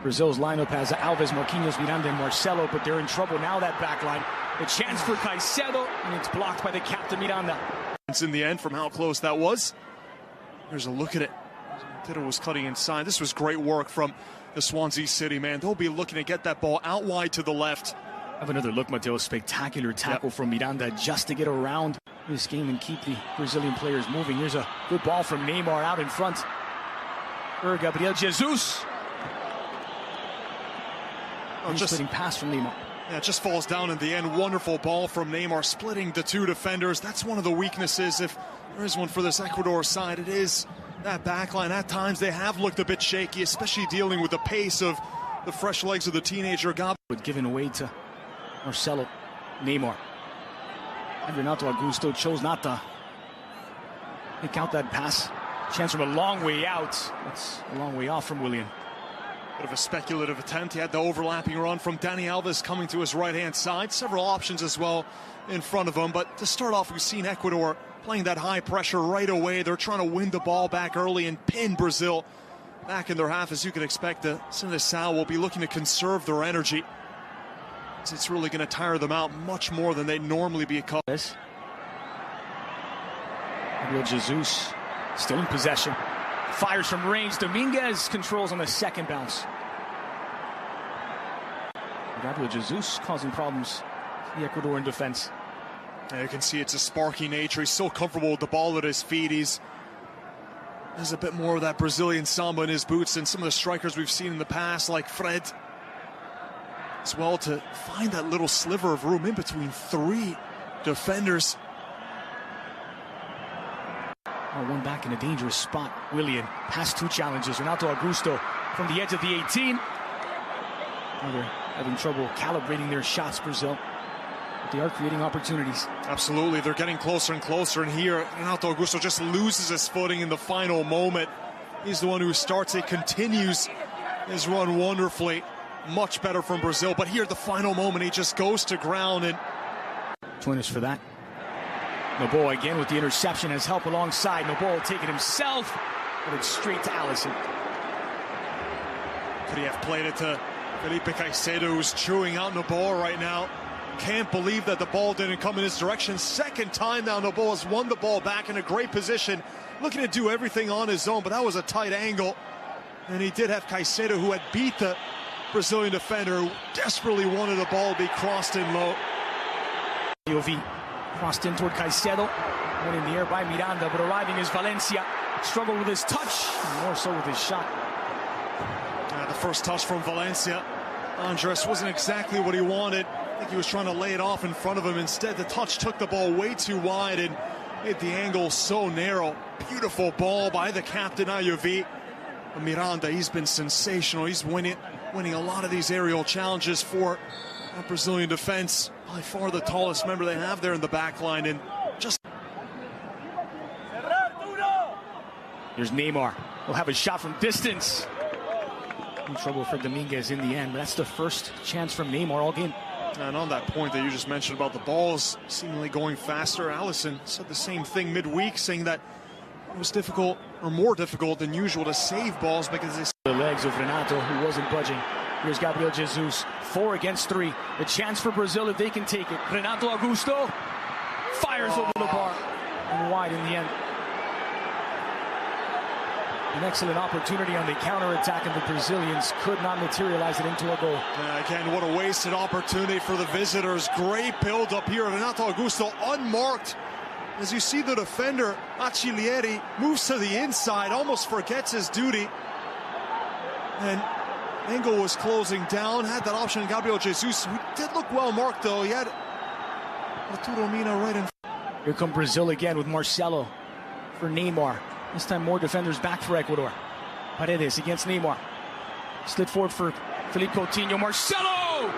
Brazil's lineup has Alves, Marquinhos, Miranda, and Marcelo, but they're in trouble now, that back line. A chance for Caicedo, and it's blocked by the captain, Miranda. It's in the end from how close that was. Here's a look at it. Tito was cutting inside. This was great work from the Swansea City man. They'll be looking to get that ball out wide to the left. Have another look, Mateo. Spectacular tackle from Miranda just to get around this game and keep the Brazilian players moving. Here's a good ball from Neymar out in front. Gabriel Jesus. Just splitting pass from Neymar. Yeah, it just falls down in the end. Wonderful ball from Neymar, splitting the two defenders. That's one of the weaknesses, if there is one for this Ecuador side. It is that back line. At times they have looked a bit shaky, especially dealing with the pace of the fresh legs of the teenager Gabriel. Given away to Marcelo. Neymar. And Renato Augusto chose not to pick out that pass. Chance from a long way out. That's a long way off from Willian. Bit of a speculative attempt. He had the overlapping run from Dani Alves coming to his right-hand side. Several options as well in front of him. But to start off, we've seen Ecuador playing that high pressure right away. They're trying to win the ball back early and pin Brazil back in their half. As you can expect, the Seleção will be looking to conserve their energy. It's really going to tire them out much more than they'd normally be accustomed. Gabriel Jesus still in possession. Fires from range. Dominguez controls on the second bounce. Gabriel Jesus causing problems for the Ecuadorian defense. You can see it's a sparky nature. He's so comfortable with the ball at his feet. There's a bit more of that Brazilian samba in his boots than some of the strikers we've seen in the past, like Fred. As well, to find that little sliver of room in between three defenders. One back in a dangerous spot. Willian has two challenges. Renato Augusto from the edge of the 18. Now they're having trouble calibrating their shots, Brazil. But they are creating opportunities. Absolutely, they're getting closer and closer. And here, Renato Augusto just loses his footing in the final moment. He's the one who starts it, continues his run wonderfully. Much better from Brazil. But here, the final moment, he just goes to ground. And Join us for that. Noboa again with the interception, has help alongside. Noboa will take it himself, but it's straight to Alisson. Could he have played it to Felipe Caicedo, who's chewing out Noboa right now? Can't believe that the ball didn't come in his direction. Second time now Noboa's won the ball back in a great position, looking to do everything on his own, but that was a tight angle. And he did have Caicedo, who had beat the Brazilian defender, who desperately wanted the ball to be crossed in low. UV crossed in toward Caicedo. Went in the air by Miranda, but arriving is Valencia. Struggled with his touch, and more so with his shot. The first touch from Valencia. Andres wasn't exactly what he wanted. I think he was trying to lay it off in front of him. Instead, the touch took the ball way too wide and made the angle so narrow. Beautiful ball by the captain, Ayuvi. Miranda, he's been sensational. He's winning a lot of these aerial challenges for that Brazilian defense. By far the tallest member they have there in the back line. And just here's Neymar. He'll have a shot from distance. In trouble for Dominguez in the end, but that's the first chance from Neymar all game. And on that point that you just mentioned about the balls seemingly going faster, Alisson said the same thing midweek, saying that it was difficult, or more difficult than usual, to save balls because the legs of Renato, who wasn't budging. Here's Gabriel Jesus, 4 against 3. A chance for Brazil if they can take it. Renato Augusto fires over the bar and wide in the end. An excellent opportunity on the counter-attack, and the Brazilians could not materialize it into a goal. Again, what a wasted opportunity for the visitors. Great build up here. Renato Augusto unmarked. As you see, the defender, Achillieri, moves to the inside, almost forgets his duty. And Engel was closing down, had that option. Gabriel Jesus, who did look well marked, though. He had Arturo Mina right in front. Here come Brazil again with Marcelo for Neymar. This time more defenders back for Ecuador. Paredes against Neymar. Slid forward for Felipe Coutinho. Marcelo!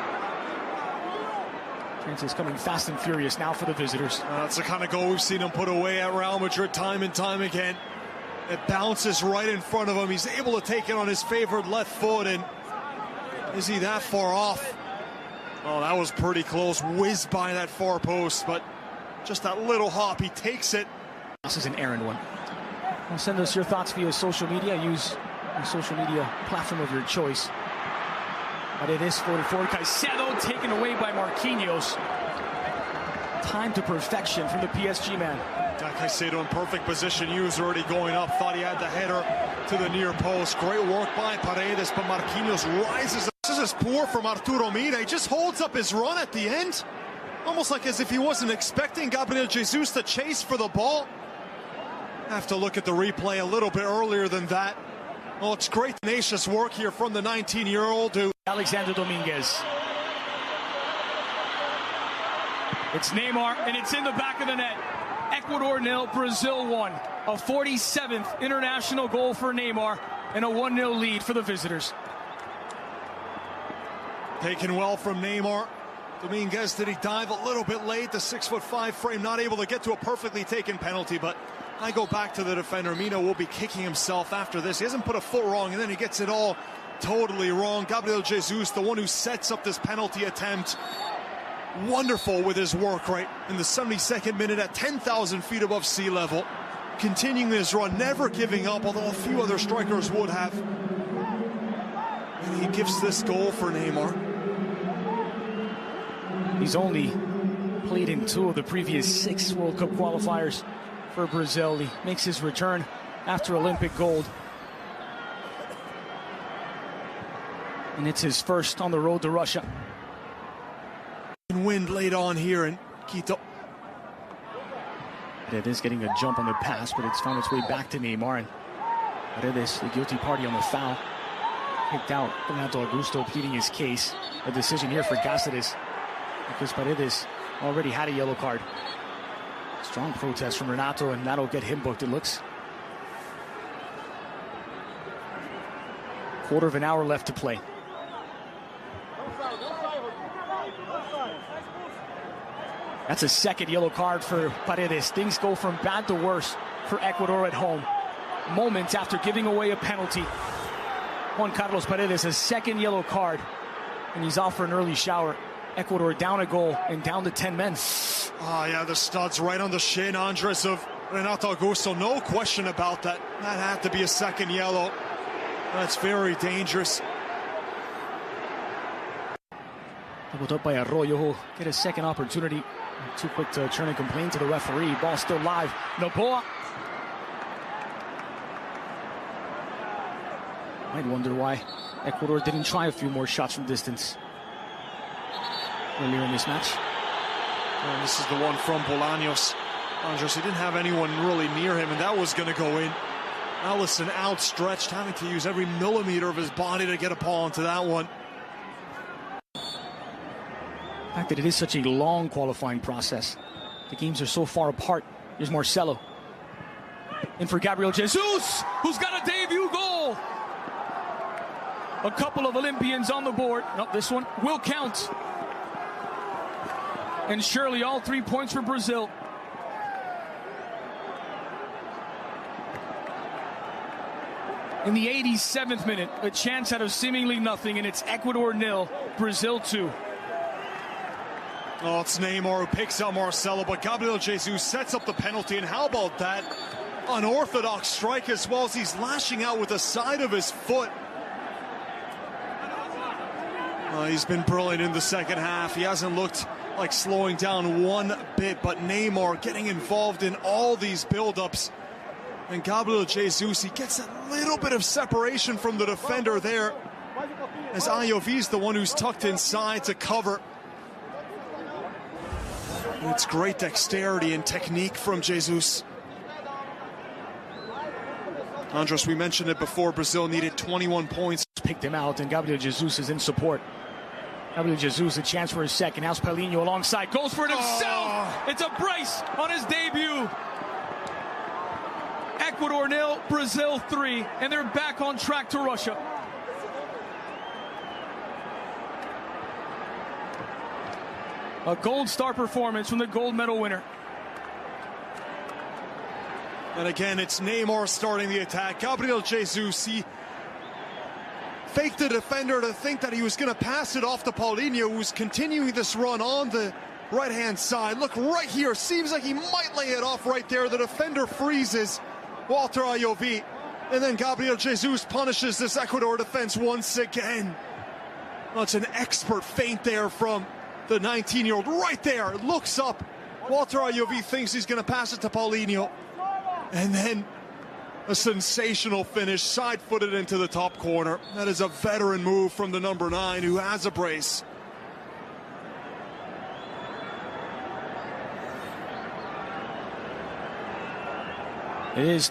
Chances coming fast and furious now for the visitors. That's the kind of goal we've seen him put away at Real Madrid time and time again. It bounces right in front of him. He's able to take it on his favored left foot, and is he that far off? Oh, that was pretty close. Whizzed by that far post, but just that little hop. He takes it. This is an errand one. Send us your thoughts via social media. Use your social media platform of your choice. Paredes floated forward. Caicedo taken away by Marquinhos. Time to perfection from the PSG man. Caicedo in perfect position. He was already going up. Thought he had the header to the near post. Great work by Paredes, but Marquinhos rises. This is poor from Arturo Mira. He just holds up his run at the end. Almost like as if he wasn't expecting Gabriel Jesus to chase for the ball. Have to look at the replay a little bit earlier than that. Well, it's great tenacious work here from the 19-year-old who... Alexander Dominguez. It's Neymar, and it's in the back of the net. Ecuador 0, Brazil 1. A 47th international goal for Neymar, and a 1-0 lead for the visitors. Taken well from Neymar. Dominguez, did he dive a little bit late? The 6'5" frame not able to get to a perfectly taken penalty, but I go back to the defender. Mina will be kicking himself after this. He hasn't put a foot wrong, and then he gets it all totally wrong. Gabriel Jesus, the one who sets up this penalty attempt. Wonderful with his work right in the 72nd minute at 10,000 feet above sea level. Continuing his run, never giving up, although a few other strikers would have. And he gives this goal for Neymar. He's only played in 2 of the previous 6 World Cup qualifiers for Brazil. He makes his return after Olympic gold. And it's his first on the road to Russia. Wind late on here in Quito. Paredes getting a jump on the pass, but it's found its way back to Neymar. And Paredes, the guilty party on the foul. Kicked out. Renato Augusto pleading his case. A decision here for Cáceres, because Paredes already had a yellow card. Strong protest from Renato, and that'll get him booked, it looks. Quarter of an hour left to play. That's a second yellow card for Paredes. Things go from bad to worse for Ecuador at home. Moments after giving away a penalty. Juan Carlos Paredes, a second yellow card, and he's off for an early shower. Ecuador down a goal and down to 10 men. Oh, yeah, the studs right on the shin, Andres, of Renato Augusto. No question about that. That had to be a second yellow. That's very dangerous. Doubled up by Arroyo, who'll get a second opportunity. Too quick to turn and complain to the referee. Ball still live. Noboa. Might wonder why Ecuador didn't try a few more shots from distance earlier in this match. And this is the one from Bolaños. Andres, he didn't have anyone really near him, and that was going to go in. Allison outstretched, having to use every millimeter of his body to get a ball into that one. The fact that it is such a long qualifying process. The games are so far apart. Here's Marcelo. In for Gabriel Jesus, who's got a debut goal. A couple of Olympians on the board. No, this one will count. And surely all 3 points for Brazil. In the 87th minute, a chance out of seemingly nothing, and it's Ecuador 0, Brazil 2. Oh, it's Neymar who picks out Marcelo, but Gabriel Jesus sets up the penalty, and how about that unorthodox strike as well, as he's lashing out with the side of his foot. He's been brilliant in the second half. He hasn't looked like slowing down one bit, but Neymar getting involved in all these build-ups. And Gabriel Jesus, he gets a little bit of separation from the defender there, as Ayovi's the one who's tucked inside to cover. And it's great dexterity and technique from Jesus. Andres, we mentioned it before, Brazil needed 21 points. Picked him out, and Gabriel Jesus is in support. Gabriel Jesus, a chance for his second. How's Paulinho alongside? Goes for it himself! Oh. It's a brace on his debut. Ecuador 0, Brazil 3, and they're back on track to Russia. A gold star performance from the gold medal winner. And again, it's Neymar starting the attack. Gabriel Jesus, he faked the defender to think that he was going to pass it off to Paulinho, who's continuing this run on the right-hand side. Look right here, seems like he might lay it off right there. The defender freezes Walter Ayovi, and then Gabriel Jesus punishes this Ecuador defense once again. That's an expert feint there from the 19-year-old. Right there, looks up. Walter Ayoví thinks he's going to pass it to Paulinho. And then a sensational finish, side-footed into the top corner. That is a veteran move from the number 9 who has a brace. It is